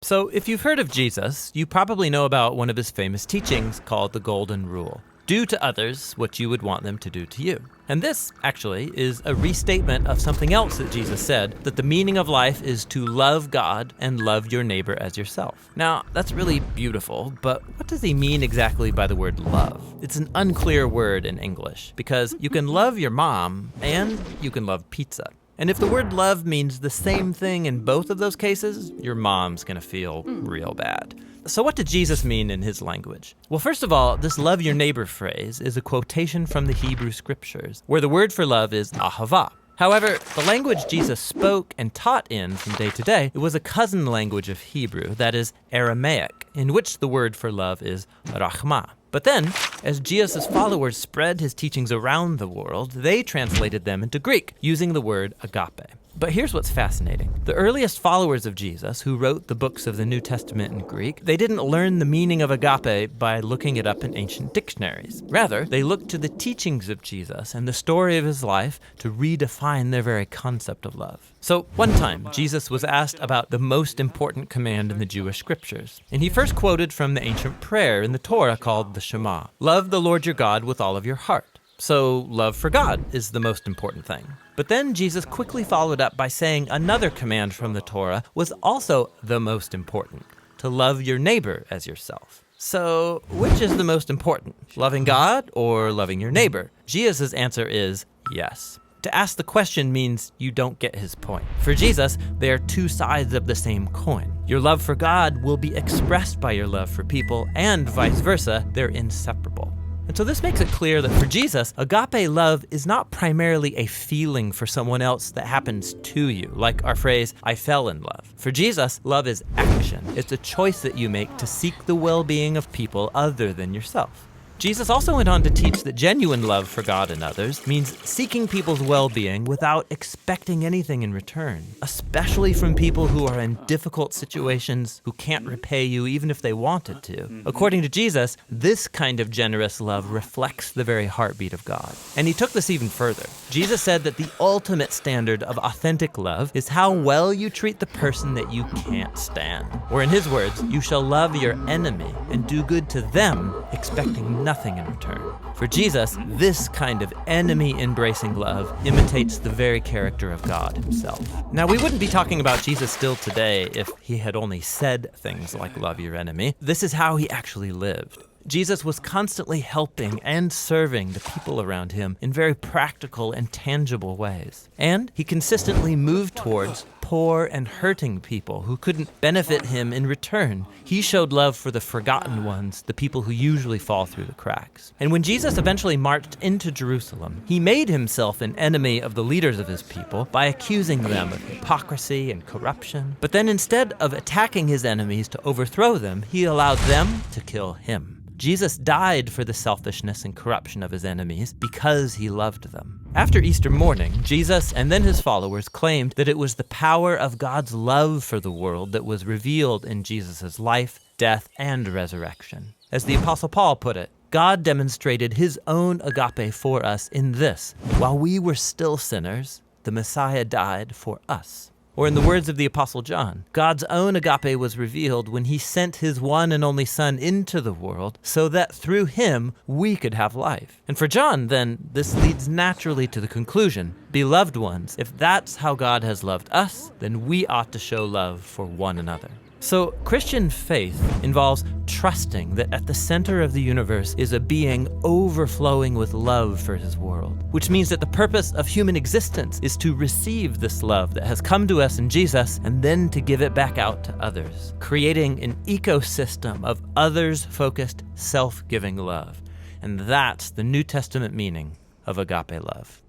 So if you've heard of Jesus, you probably know about one of his famous teachings called the Golden Rule. Do to others what you would want them to do to you. And this, actually, is a restatement of something else that Jesus said, that the meaning of life is to love God and love your neighbor as yourself. Now, that's really beautiful, but what does he mean exactly by the word love? It's an unclear word in English, because you can love your mom and you can love pizza. And if the word love means the same thing in both of those cases, your mom's gonna feel real bad. So what did Jesus mean in his language? Well, first of all, this love your neighbor phrase is a quotation from the Hebrew scriptures, where the word for love is ahava. However, the language Jesus spoke and taught in from day to day, it was a cousin language of Hebrew, that is Aramaic, in which the word for love is rachma. But then, as Jesus' followers spread his teachings around the world, they translated them into Greek, using the word agape. But here's what's fascinating. The earliest followers of Jesus, who wrote the books of the New Testament in Greek, they didn't learn the meaning of agape by looking it up in ancient dictionaries. Rather, they looked to the teachings of Jesus and the story of his life to redefine their very concept of love. So one time, Jesus was asked about the most important command in the Jewish scriptures. And he first quoted from the ancient prayer in the Torah called the Shema. Love the Lord your God with all of your heart. So love for God is the most important thing. But then Jesus quickly followed up by saying another command from the Torah was also the most important, to love your neighbor as yourself. So which is the most important, loving God or loving your neighbor? Jesus' answer is yes. To ask the question means you don't get his point. For Jesus, they are two sides of the same coin. Your love for God will be expressed by your love for people, and vice versa, they're inseparable. And so this makes it clear that for Jesus, agape love is not primarily a feeling for someone else that happens to you, like our phrase, I fell in love. For Jesus, love is action. It's a choice that you make to seek the well-being of people other than yourself. Jesus also went on to teach that genuine love for God and others means seeking people's well-being without expecting anything in return, especially from people who are in difficult situations, who can't repay you even if they wanted to. According to Jesus, this kind of generous love reflects the very heartbeat of God. And he took this even further. Jesus said that the ultimate standard of authentic love is how well you treat the person that you can't stand. Or in his words, you shall love your enemy and do good to them, expecting nothing in return. For Jesus, this kind of enemy-embracing love imitates the very character of God himself. Now, we wouldn't be talking about Jesus still today if he had only said things like love your enemy. This is how he actually lived. Jesus was constantly helping and serving the people around him in very practical and tangible ways. And he consistently moved towards poor and hurting people who couldn't benefit him in return. He showed love for the forgotten ones, the people who usually fall through the cracks. And when Jesus eventually marched into Jerusalem, he made himself an enemy of the leaders of his people by accusing them of hypocrisy and corruption. But then instead of attacking his enemies to overthrow them, he allowed them to kill him. Jesus died for the selfishness and corruption of his enemies because he loved them. After Easter morning, Jesus and then his followers claimed that it was the power of God's love for the world that was revealed in Jesus' life, death, and resurrection. As the Apostle Paul put it, God demonstrated his own agape for us in this: while we were still sinners, the Messiah died for us. Or in the words of the Apostle John, God's own agape was revealed when he sent his one and only Son into the world so that through him we could have life. And for John, then, this leads naturally to the conclusion, beloved ones, if that's how God has loved us, then we ought to show love for one another. So Christian faith involves trusting that at the center of the universe is a being overflowing with love for his world, which means that the purpose of human existence is to receive this love that has come to us in Jesus and then to give it back out to others, creating an ecosystem of others-focused, self-giving love. And that's the New Testament meaning of agape love.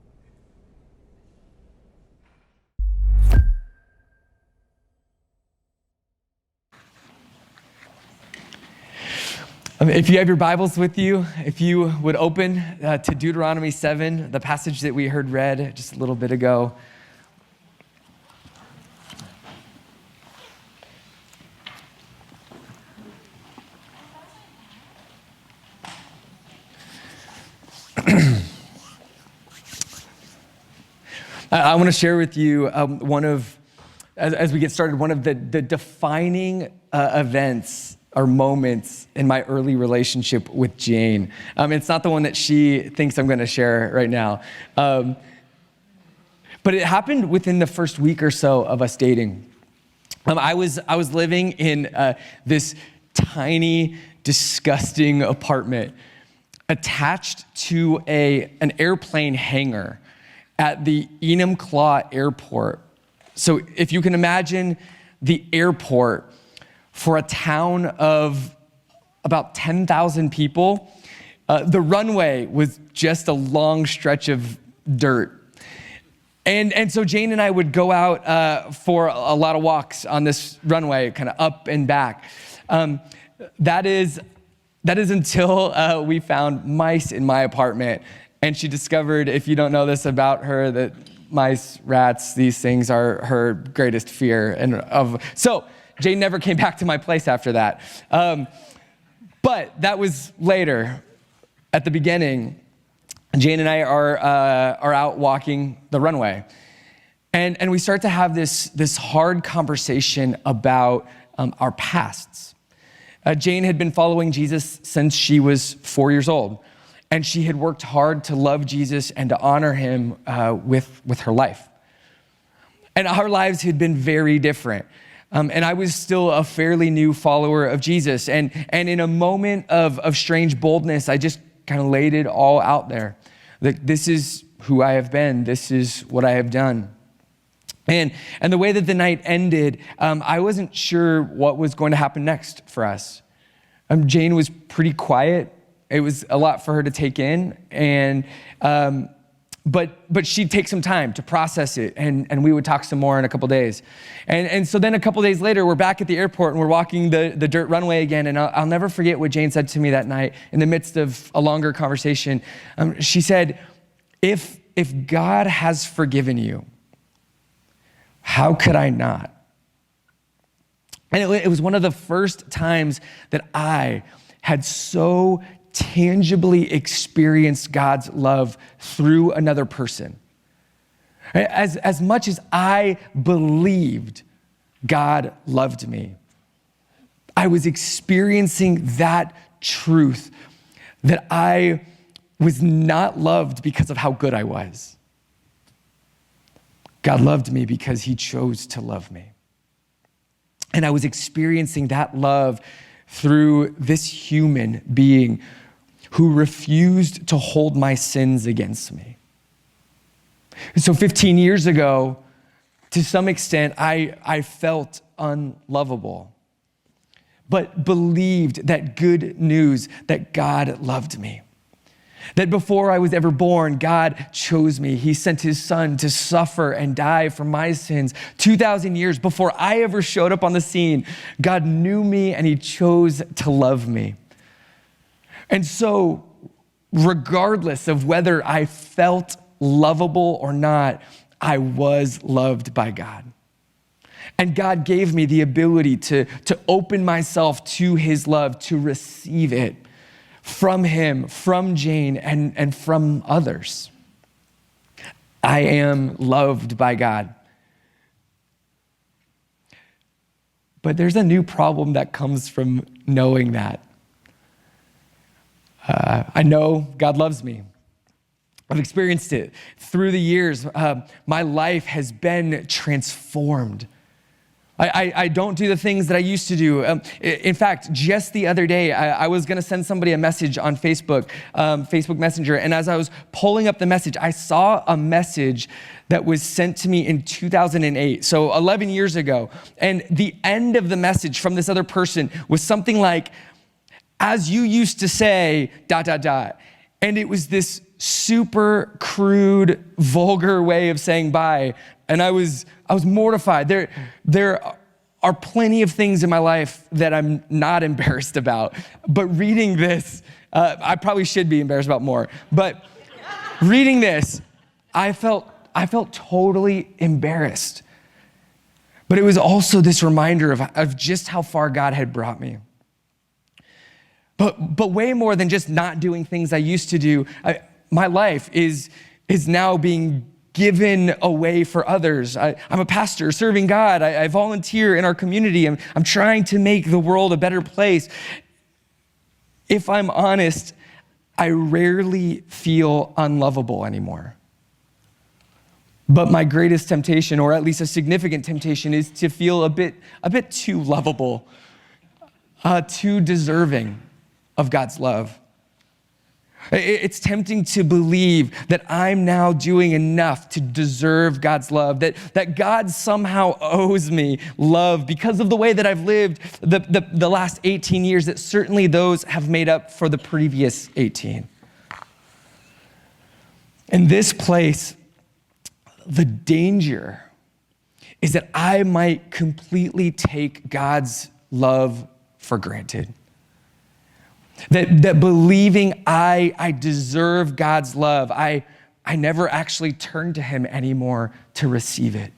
If you have your Bibles with you, if you would open to Deuteronomy 7, the passage that we heard read just a little bit ago. I want to share with you as we get started, one of the defining events or moments in my early relationship with Jane. It's not the one that she thinks I'm going to share right now. But it happened within the first week or so of us dating. I was living in this tiny, disgusting apartment attached to an airplane hangar at the Enumclaw Airport. So if you can imagine the airport for a town of about 10,000 people, the runway was just a long stretch of dirt. And so Jane and I would go out for a lot of walks on this runway, kind of up and back. That is until we found mice in my apartment. And she discovered, if you don't know this about her, that mice, rats, these things are her greatest fear. So Jane never came back to my place after that. But that was later. At the beginning, Jane and I are out walking the runway. And we start to have this hard conversation about our pasts. Jane had been following Jesus since she was 4 years old. And she had worked hard to love Jesus and to honor him with her life. And our lives had been very different. And I was still a fairly new follower of Jesus. And in a moment of strange boldness, I just kind of laid it all out there. That this is who I have been. This is what I have done. And the way that the night ended, I wasn't sure what was going to happen next for us. Jane was pretty quiet. It was a lot for her to take in, but she'd take some time to process it, and we would talk some more in a couple days. And so then a couple days later, we're back at the airport, and we're walking the dirt runway again, and I'll never forget what Jane said to me that night in the midst of a longer conversation. She said, if God has forgiven you, how could I not? And it was one of the first times that I had so tangibly experienced God's love through another person. As much as I believed God loved me, I was experiencing that truth that I was not loved because of how good I was. God loved me because he chose to love me. And I was experiencing that love through this human being who refused to hold my sins against me. So 15 years ago, to some extent, I felt unlovable, but believed that good news that God loved me. That before I was ever born, God chose me. He sent his son to suffer and die for my sins. 2,000 years before I ever showed up on the scene, God knew me and he chose to love me. And so, regardless of whether I felt lovable or not, I was loved by God. And God gave me the ability to open myself to his love, to receive it from him, from Jane, and from others. I am loved by God. But there's a new problem that comes from knowing that. I know God loves me. I've experienced it. Through the years, my life has been transformed. I don't do the things that I used to do. In fact, just the other day, I was going to send somebody a message on Facebook, Facebook Messenger, and as I was pulling up the message, I saw a message that was sent to me in 2008, so 11 years ago. And the end of the message from this other person was something like, "As you used to say, ... And it was this super crude, vulgar way of saying bye. And I was mortified. There are plenty of things in my life that I'm not embarrassed about. But reading this, I probably should be embarrassed about more. But reading this, I felt totally embarrassed. But it was also this reminder of just how far God had brought me. But way more than just not doing things I used to do, my life is now being given away for others. I'm a pastor serving God. I volunteer in our community. I'm trying to make the world a better place. If I'm honest, I rarely feel unlovable anymore. But my greatest temptation, or at least a significant temptation, is to feel a bit too lovable, too deserving of God's love. It's tempting to believe that I'm now doing enough to deserve God's love, that God somehow owes me love because of the way that I've lived the last 18 years, that certainly those have made up for the previous 18. In this place, the danger is that I might completely take God's love for granted. That believing I deserve God's love, I never actually turn to him anymore to receive it.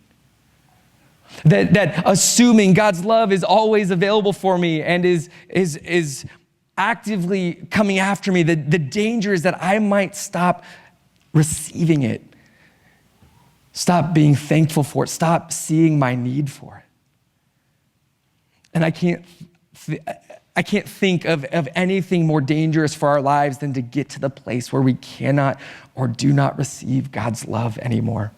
That assuming God's love is always available for me and is actively coming after me, the danger is that I might stop receiving it, stop being thankful for it, stop seeing my need for it. And I can't think of anything more dangerous for our lives than to get to the place where we cannot or do not receive God's love anymore.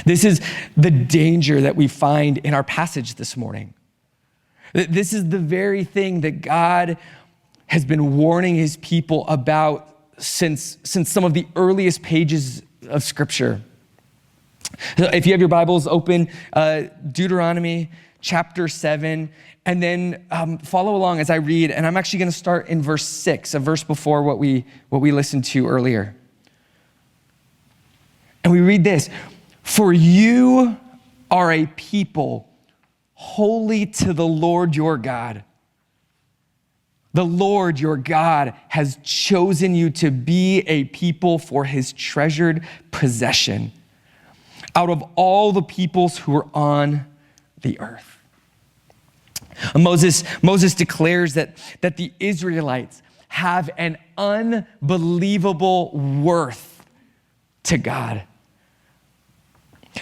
This is the danger that we find in our passage this morning. This is the very thing that God has been warning his people about since some of the earliest pages of Scripture. If you have your Bibles open, Deuteronomy chapter 7, and then follow along as I read, and I'm actually going to start in verse 6, a verse before what we listened to earlier. And we read this: "For you are a people holy to the Lord your God. The Lord your God has chosen you to be a people for his treasured possession out of all the peoples who are on the earth." Moses declares that the Israelites have an unbelievable worth to God.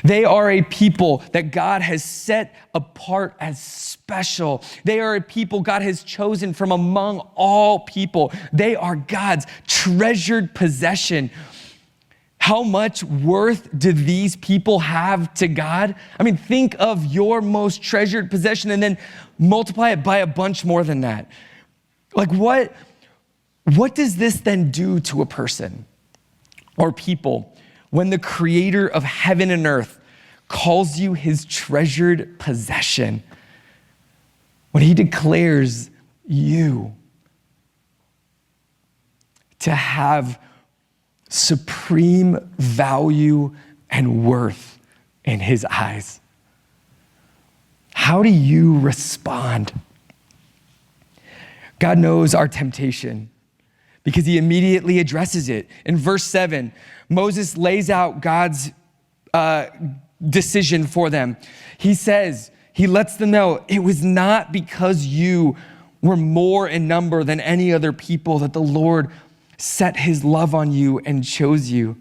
They are a people that God has set apart as special. They are a people God has chosen from among all people. They are God's treasured possession. How much worth do these people have to God? I mean, think of your most treasured possession and then multiply it by a bunch more than that. Like what does this then do to a person or people when the creator of heaven and earth calls you his treasured possession? When he declares you to have supreme value and worth in his eyes. How do you respond? God knows our temptation because he immediately addresses it. In verse 7, Moses lays out God's decision for them. He says, he lets them know it was not because you were more in number than any other people that the Lord set his love on you and chose you.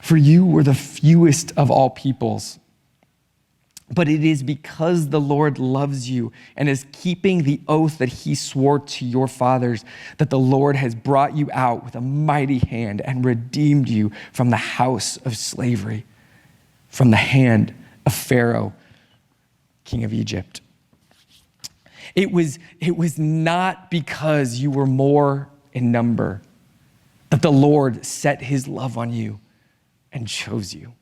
For you were the fewest of all peoples. But it is because the Lord loves you and is keeping the oath that he swore to your fathers that the Lord has brought you out with a mighty hand and redeemed you from the house of slavery, from the hand of Pharaoh, king of Egypt. It was not because you were more in number that the Lord set his love on you and chose you.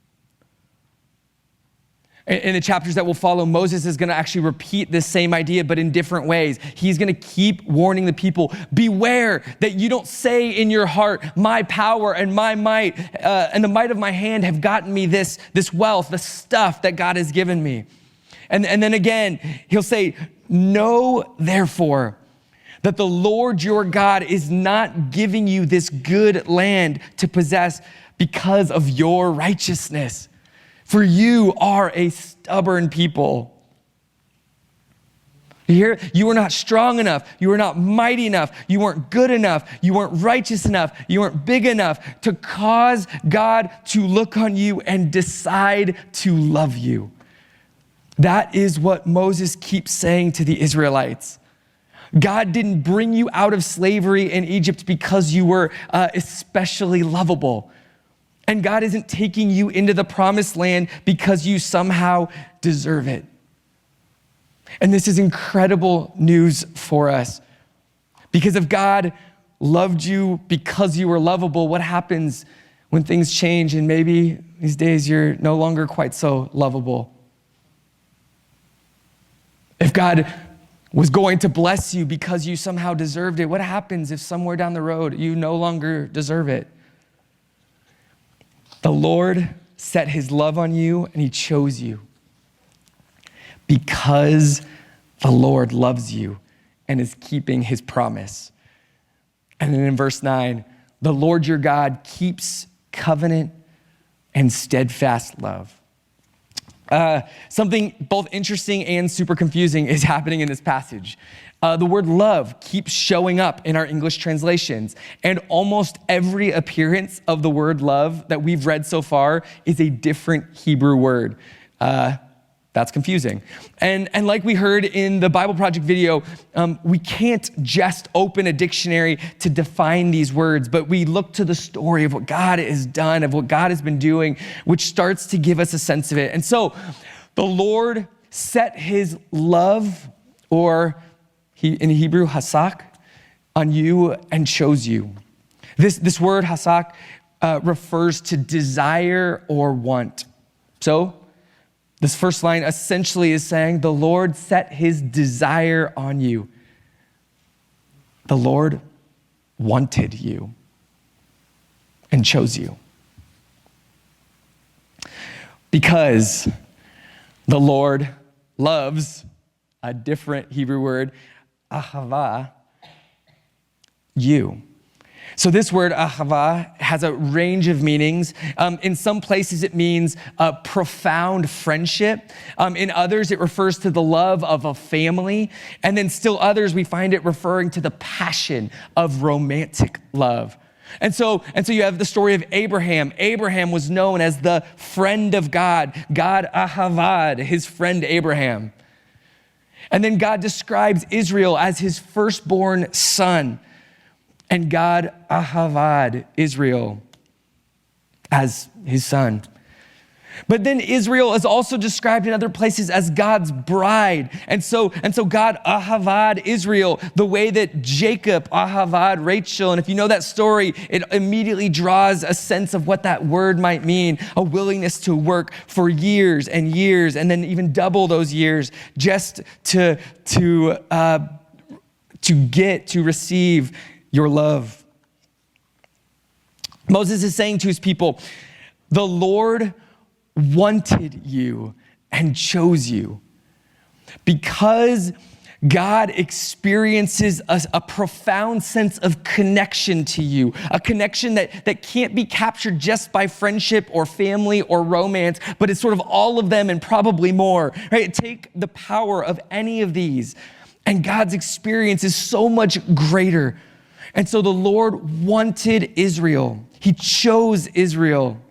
In the chapters that will follow, Moses is going to actually repeat this same idea, but in different ways. He's going to keep warning the people, beware that you don't say in your heart, my power and my might and the might of my hand have gotten me this wealth, the stuff that God has given me. And then again, he'll say, know therefore that the Lord your God is not giving you this good land to possess because of your righteousness. For you are a stubborn people. You hear? You were not strong enough. You were not mighty enough. You weren't good enough. You weren't righteous enough. You weren't big enough to cause God to look on you and decide to love you. That is what Moses keeps saying to the Israelites. God didn't bring you out of slavery in Egypt because you were especially lovable. And God isn't taking you into the promised land because you somehow deserve it. And this is incredible news for us. Because if God loved you because you were lovable, what happens when things change and maybe these days you're no longer quite so lovable? If God was going to bless you because you somehow deserved it, what happens if somewhere down the road you no longer deserve it? The Lord set his love on you and he chose you because the Lord loves you and is keeping his promise. And then in verse 9, the Lord your God keeps covenant and steadfast love. Something both interesting and super confusing is happening in this passage. The word love keeps showing up in our English translations, and almost every appearance of the word love that we've read so far is a different Hebrew word. That's confusing. And like we heard in the Bible Project video, we can't just open a dictionary to define these words, but we look to the story of what God has done, of what God has been doing, which starts to give us a sense of it. And so the Lord set his love, or in Hebrew, hasak, on you and chose you. This word hasak refers to desire or want. So this first line essentially is saying the Lord set his desire on you. The Lord wanted you and chose you. Because the Lord loves, a different Hebrew word, ahava, you. So this word, ahava, has a range of meanings. In some places, it means a profound friendship. In others, it refers to the love of a family. And then still others, we find it referring to the passion of romantic love. And so you have the story of Abraham. Abraham was known as the friend of God. God ahavad, his friend Abraham. And then God describes Israel as his firstborn son. And God ahavad Israel as his son. But then Israel is also described in other places as God's bride. And so God ahavad Israel the way that Jacob ahavad Rachel. And if you know that story, it immediately draws a sense of what that word might mean, a willingness to work for years and years, and then even double those years just to receive your love. Moses is saying to his people, the Lord wanted you and chose you because God experiences a profound sense of connection to you, a connection that can't be captured just by friendship or family or romance, but it's sort of all of them and probably more, right? Take the power of any of these, and God's experience is so much greater. And so the Lord wanted Israel. He chose Israel.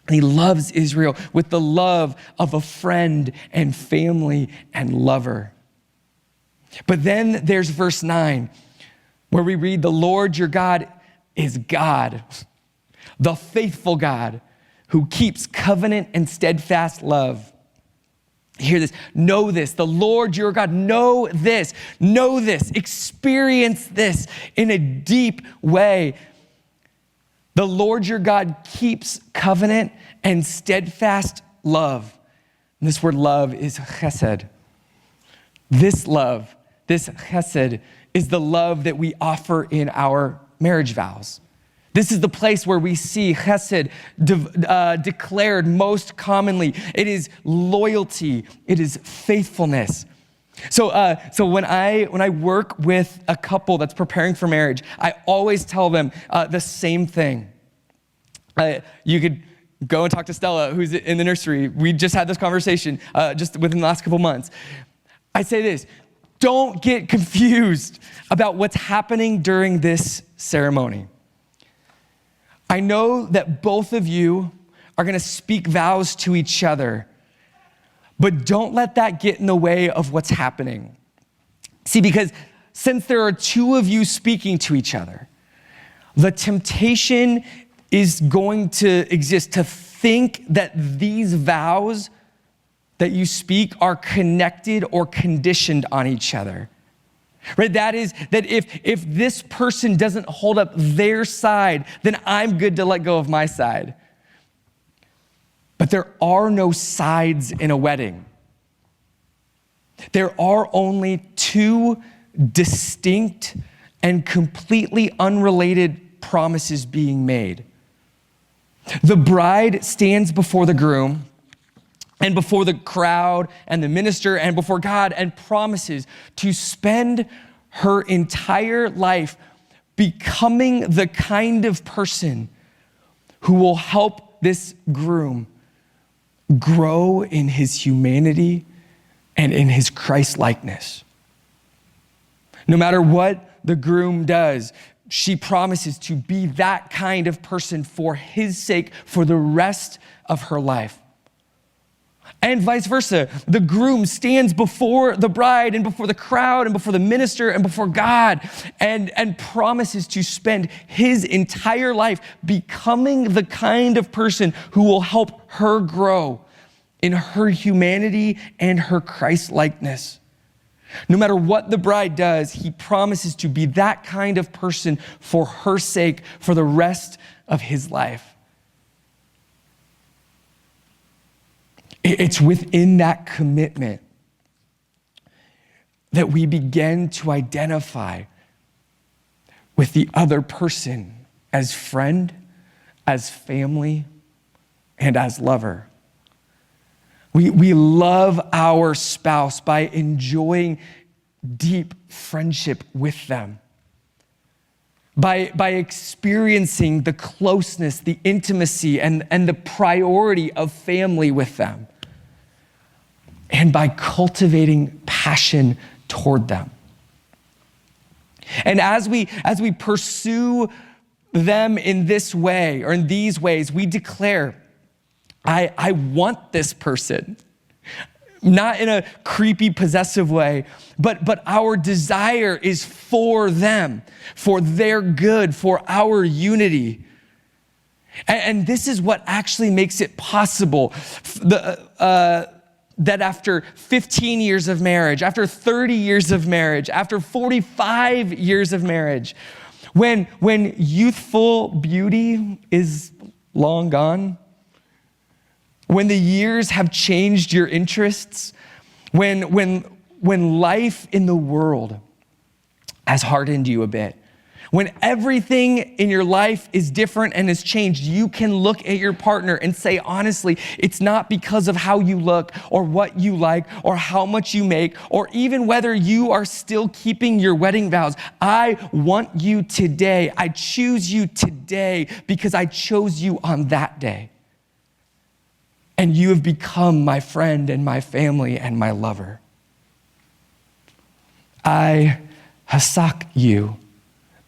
And he loves Israel with the love of a friend and family and lover. But then there's verse 9, where we read, the Lord your God is God, the faithful God who keeps covenant and steadfast love. Hear this, know this, the Lord your God, know this, experience this in a deep way. The Lord your God keeps covenant and steadfast love. And this word love is chesed. This love, this chesed, is the love that we offer in our marriage vows. This is the place where we see chesed declared most commonly. It is loyalty. It is faithfulness. So when I work with a couple that's preparing for marriage, I always tell them the same thing. You could go and talk to Stella, who's in the nursery. We just had this conversation just within the last couple months. I say this, don't get confused about what's happening during this ceremony. I know that both of you are gonna speak vows to each other, but don't let that get in the way of what's happening. See, because since there are two of you speaking to each other, the temptation is going to exist to think that these vows that you speak are connected or conditioned on each other. Right? That is, that if this person doesn't hold up their side, then I'm good to let go of my side. But there are no sides in a wedding. There are only two distinct and completely unrelated promises being made. The bride stands before the groom and before the crowd and the minister and before God and promises to spend her entire life becoming the kind of person who will help this groom grow in his humanity and in his Christ-likeness. No matter what the groom does, she promises to be that kind of person for his sake for the rest of her life. And vice versa. The groom stands before the bride and before the crowd and before the minister and before God and promises to spend his entire life becoming the kind of person who will help her grow in her humanity and her Christ-likeness. No matter what the bride does, he promises to be that kind of person for her sake for the rest of his life. It's within that commitment that we begin to identify with the other person as friend, as family, and as lover. We love our spouse by enjoying deep friendship with them, by experiencing the closeness, the intimacy, and the priority of family with them, and by cultivating passion toward them. And as we pursue them in this way or in these ways, we declare, I want this person, not in a creepy, possessive way, but our desire is for them, for their good, for our unity. And this is what actually makes it possible that after 15 years of marriage, after 30 years of marriage, after 45 years of marriage, when youthful beauty is long gone, when the years have changed your interests, when life in the world has hardened you a bit, when everything in your life is different and has changed, you can look at your partner and say, honestly, it's not because of how you look or what you like or how much you make or even whether you are still keeping your wedding vows. I want you today. I choose you today because I chose you on that day. And you have become my friend and my family and my lover. I hasak you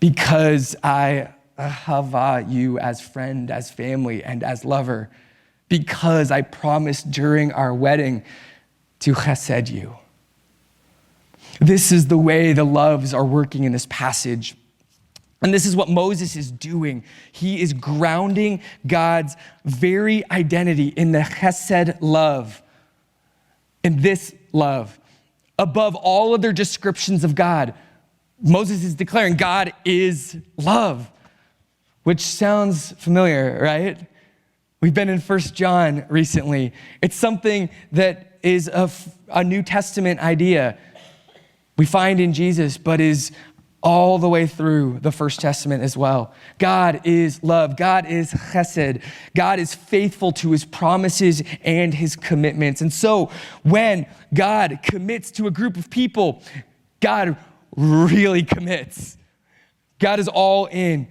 because I ahava you as friend, as family, and as lover, because I promised during our wedding to chesed you. This is the way the loves are working in this passage. And this is what Moses is doing. He is grounding God's very identity in the chesed love, in this love. Above all other descriptions of God, Moses is declaring God is love, which sounds familiar, right? We've been in 1 John recently. It's something that is a New Testament idea we find in Jesus, but is all the way through the First Testament as well. God is love. God is chesed. God is faithful to his promises and his commitments. And so when God commits to a group of people, God really commits. God is all in.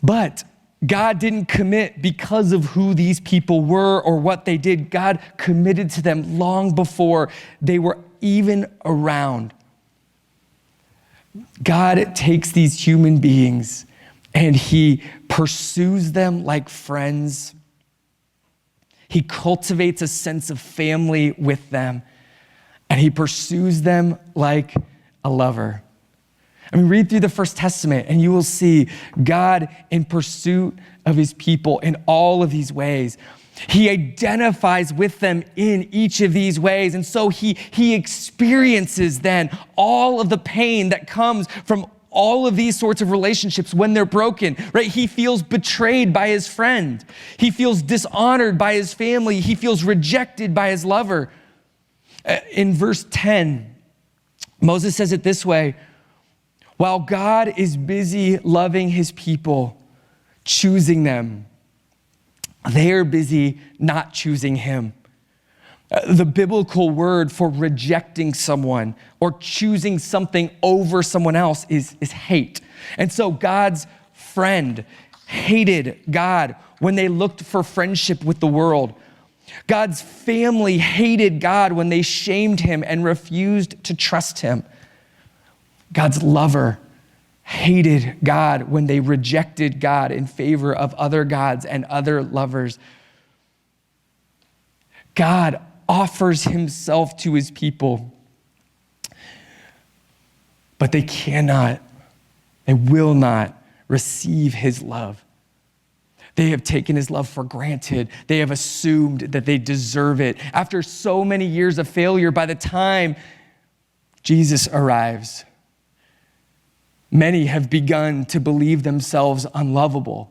But God didn't commit because of who these people were or what they did. God committed to them long before they were even around. God takes these human beings and he pursues them like friends. He cultivates a sense of family with them, and he pursues them like a lover. I mean, read through the First Testament and you will see God in pursuit of his people in all of these ways. He identifies with them in each of these ways. And so he experiences then all of the pain that comes from all of these sorts of relationships when they're broken, right? He feels betrayed by his friend. He feels dishonored by his family. He feels rejected by his lover. In verse 10, Moses says it this way: while God is busy loving his people, choosing them, they are busy not choosing him. The biblical word for rejecting someone or choosing something over someone else is hate. And so God's friend hated God when they looked for friendship with the world. God's family hated God when they shamed him and refused to trust him. God's lover hated God when they rejected God in favor of other gods and other lovers. God offers himself to his people, but they will not receive his love. They have taken his love for granted. They have assumed that they deserve it. After so many years of failure, by the time Jesus arrives, many have begun to believe themselves unlovable.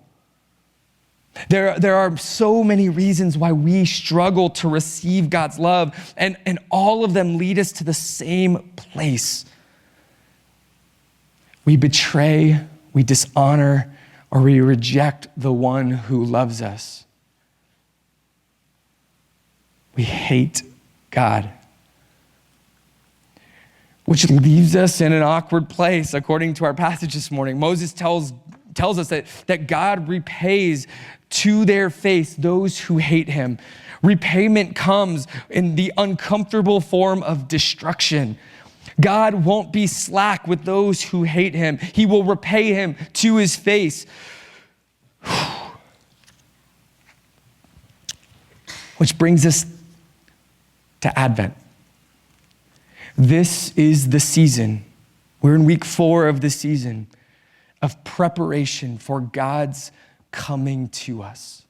There are so many reasons why we struggle to receive God's love, and all of them lead us to the same place. We betray, we dishonor, or we reject the one who loves us. We hate God, which leaves us in an awkward place, according to our passage this morning. Moses tells us that God repays to their face those who hate him. Repayment comes in the uncomfortable form of destruction. God won't be slack with those who hate him. He will repay him to his face. Which brings us to Advent. This is the season. We're in week 4 of the season of preparation for God's coming to us.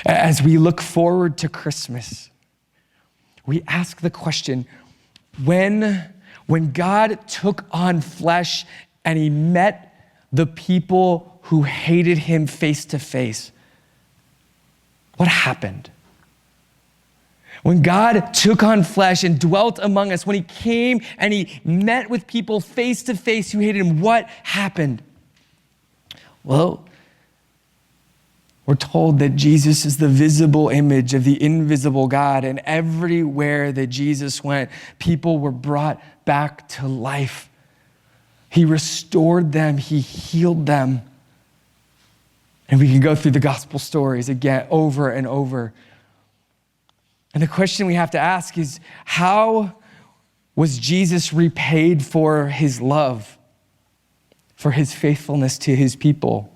As we look forward to Christmas, we ask the question, when God took on flesh and he met the people who hated him face to face, what happened? When God took on flesh and dwelt among us, when he came and he met with people face to face who hated him, what happened? Well, we're told that Jesus is the visible image of the invisible God, and everywhere that Jesus went, people were brought back to life. He restored them, he healed them. And we can go through the gospel stories again over and over. And the question we have to ask is, how was Jesus repaid for his love, for his faithfulness to his people?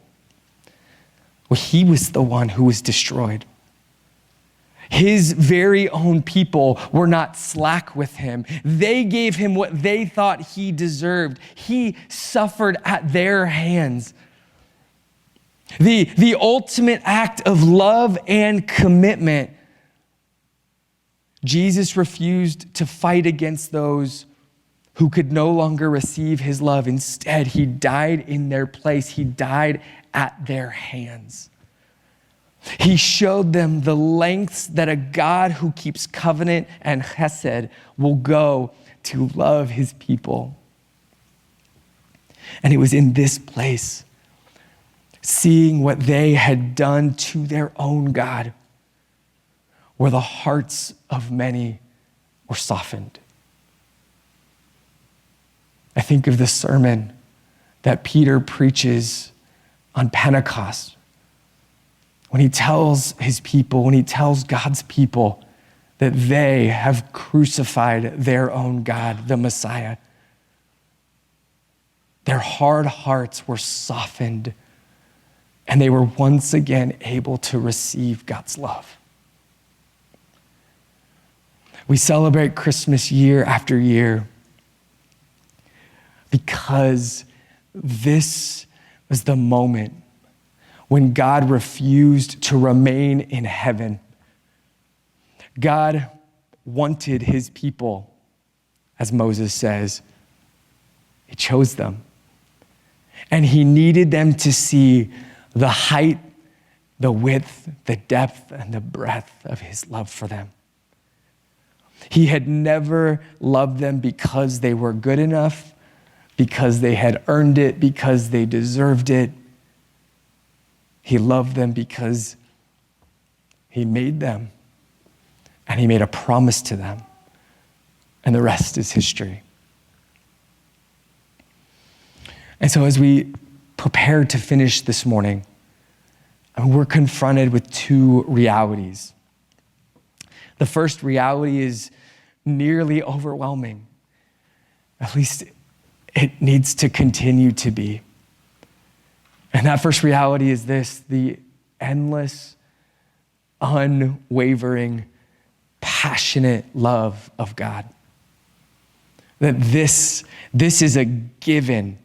Well, he was the one who was destroyed. His very own people were not slack with him. They gave him what they thought he deserved. He suffered at their hands. The ultimate act of love and commitment. Jesus refused to fight against those who could no longer receive his love. Instead, he died in their place. He died at their hands. He showed them the lengths that a God who keeps covenant and chesed will go to love his people. And it was in this place, seeing what they had done to their own God, where the hearts of many were softened. I think of the sermon that Peter preaches on Pentecost, when he tells his people, when he tells God's people that they have crucified their own God, the Messiah. Their hard hearts were softened, and they were once again able to receive God's love. We celebrate Christmas year after year because this was the moment when God refused to remain in heaven. God wanted his people, as Moses says. He chose them. And he needed them to see the height, the width, the depth, and the breadth of his love for them. He had never loved them because they were good enough, because they had earned it, because they deserved it. He loved them because he made them, and he made a promise to them, and the rest is history. And so as we prepare to finish this morning, we're confronted with two realities. The first reality is nearly overwhelming. At least it needs to continue to be. And that first reality is this: the endless, unwavering, passionate love of God. That this is a given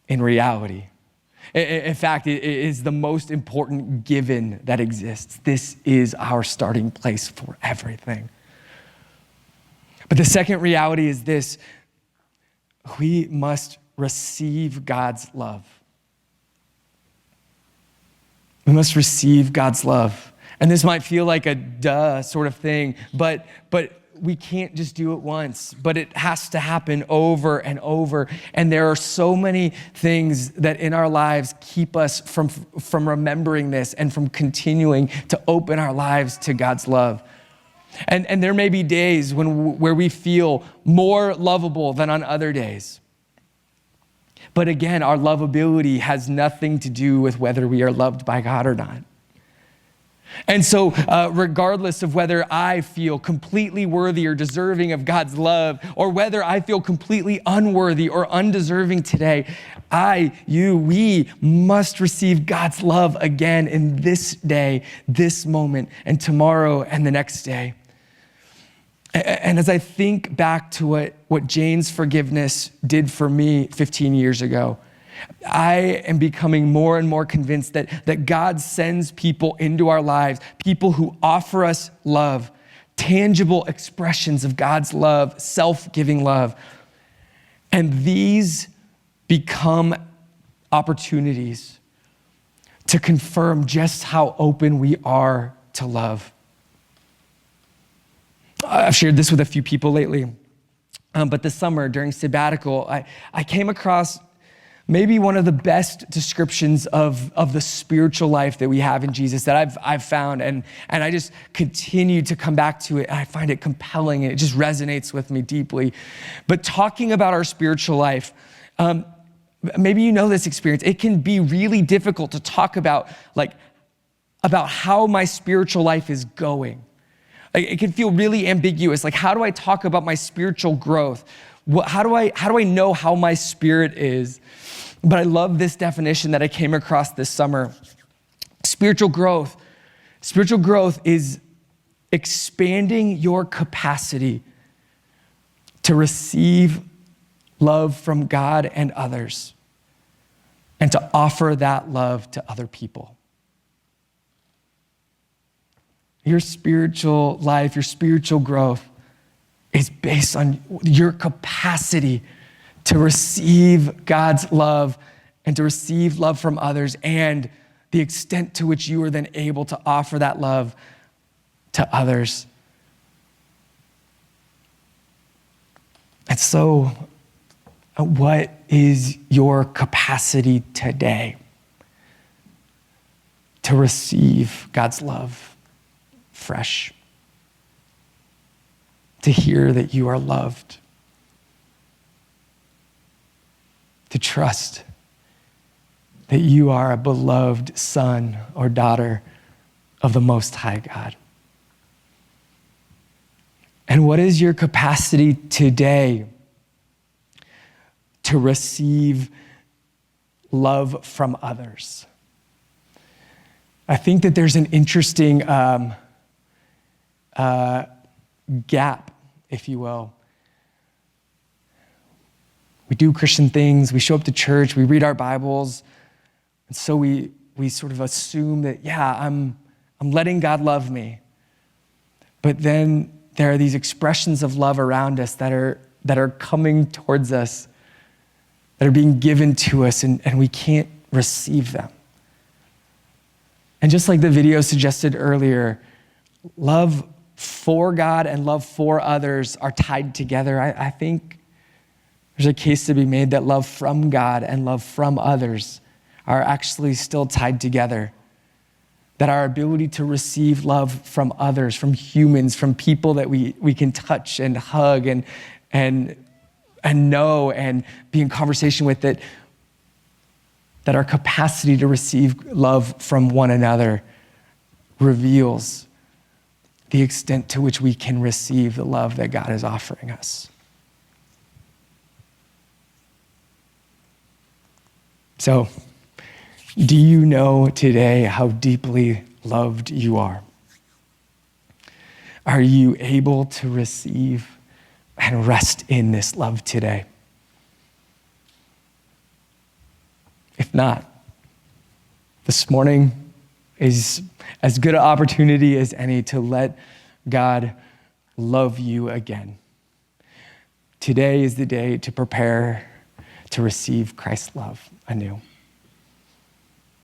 in reality. In fact, it is the most important given that exists. This is our starting place for everything. But the second reality is this: we must receive God's love. We must receive God's love. And this might feel like a duh sort of thing, but we can't just do it once, but it has to happen over and over. And there are so many things that in our lives keep us from remembering this and from continuing to open our lives to God's love. And there may be days where we feel more lovable than on other days. But again, our lovability has nothing to do with whether we are loved by God or not. And so regardless of whether I feel completely worthy or deserving of God's love, or whether I feel completely unworthy or undeserving today, we must receive God's love again in this day, this moment, and tomorrow and the next day. And as I think back to what Jane's forgiveness did for me 15 years ago, I am becoming more and more convinced that God sends people into our lives, people who offer us love, tangible expressions of God's love, self-giving love. And these become opportunities to confirm just how open we are to love. I've shared this with a few people lately, but this summer during sabbatical, I came across maybe one of the best descriptions of the spiritual life that we have in Jesus that I've found, and I just continue to come back to it, and I find it compelling, and it just resonates with me deeply. But talking about our spiritual life, maybe you know this experience. It can be really difficult to talk about how my spiritual life is going. It can feel really ambiguous. Like, how do I talk about my spiritual growth? How do I know how my spirit is? But I love this definition that I came across this summer. Spiritual growth is expanding your capacity to receive love from God and others, and to offer that love to other people. Your spiritual life, your spiritual growth is based on your capacity to receive God's love and to receive love from others, and the extent to which you are then able to offer that love to others. And so, what is your capacity today to receive God's love fresh? To hear that you are loved? To trust that you are a beloved son or daughter of the Most High God? And what is your capacity today to receive love from others? I think that there's an interesting gap, if you will. We do Christian things, we show up to church, we read our Bibles, and so we sort of assume that, yeah, I'm letting God love me. But then there are these expressions of love around us that are coming towards us, that are being given to us, and we can't receive them. And just like the video suggested earlier, love for God and love for others are tied together. I think there's a case to be made that love from God and love from others are actually still tied together. That our ability to receive love from others, from humans, from people that we can touch and hug and know and be in conversation with, that our capacity to receive love from one another reveals the extent to which we can receive the love that God is offering us. So, do you know today how deeply loved you are? Are you able to receive and rest in this love today? If not, this morning is as good an opportunity as any to let God love you again. Today is the day to prepare to receive Christ's love anew.